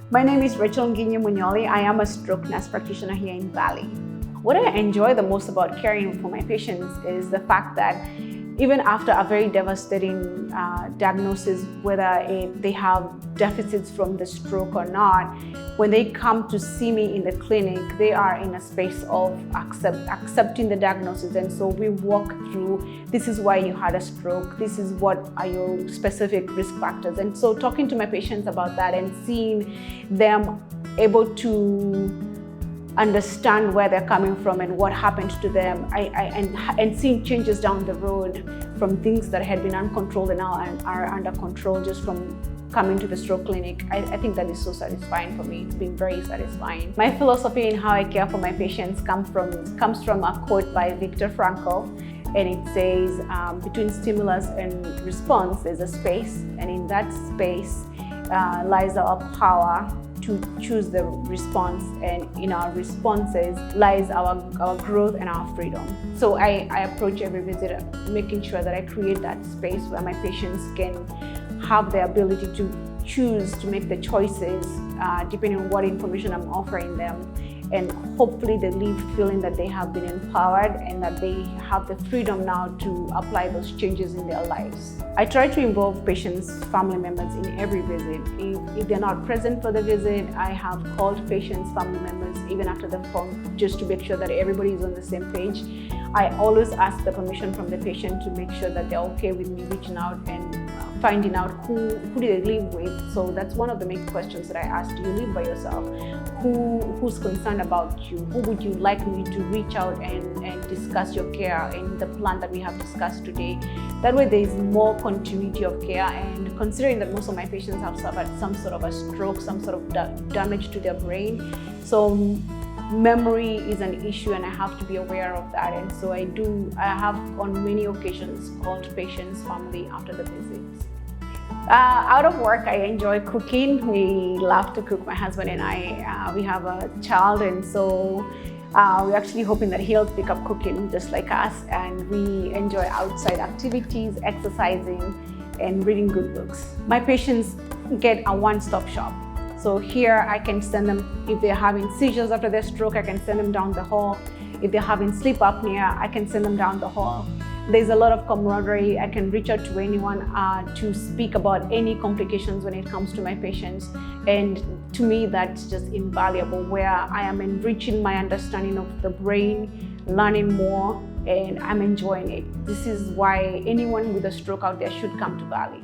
My name is Nginyi-Munyoli. I am a stroke nurse practitioner here in Bali. What I enjoy the most about caring for my patients is the fact that even after a very devastating diagnosis, whether they have deficits from the stroke or not, when they come to see me in the clinic, they are in a space of accepting the diagnosis. And so we walk through, this is why you had a stroke, this is what are your specific risk factors. And so talking to my patients about that and seeing them able to understand where they're coming from and what happened to them, and seeing changes down the road from things that had been uncontrolled and now are under control just from coming to the stroke clinic, I think that is so satisfying for me. It's been very satisfying. My philosophy in how I care for my patients comes from a quote by Viktor Frankl, and it says, between stimulus and response there's a space, and in that space lies our power to choose the response, and in our responses lies our growth and our freedom. So I approach every visit making sure that I create that space where my patients can have the ability to choose to make the choices depending on what information I'm offering them. And hopefully they leave feeling that they have been empowered and that they have the freedom now to apply those changes in their lives. I try to involve patients' family members in every visit. If they're not present for the visit, I have called patients' family members even after the phone just to make sure that everybody is on the same page. I always ask the permission from the patient to make sure that they're okay with me reaching out and finding out who do they live with. So that's one of the main questions that I ask. Do you live by yourself? Who's concerned about you? Who would you like me to reach out and discuss your care in the plan that we have discussed today? That way there is more continuity of care, and considering that most of my patients have suffered some sort of a stroke, some sort of damage to their brain, so memory is an issue and I have to be aware of that. And so I have on many occasions called patients' family after the visits. Out of work, I enjoy cooking. We love to cook, my husband and I. We have a child, and so we're actually hoping that he'll pick up cooking just like us. And we enjoy outside activities, exercising, and reading good books. My patients get a one-stop shop. So here I can send them, if they're having seizures after their stroke, I can send them down the hall. If they're having sleep apnea, I can send them down the hall. There's a lot of camaraderie. I can reach out to anyone to speak about any complications when it comes to my patients. And to me, that's just invaluable, where I am enriching my understanding of the brain, learning more, and I'm enjoying it. This is why anyone with a stroke out there should come to Bali.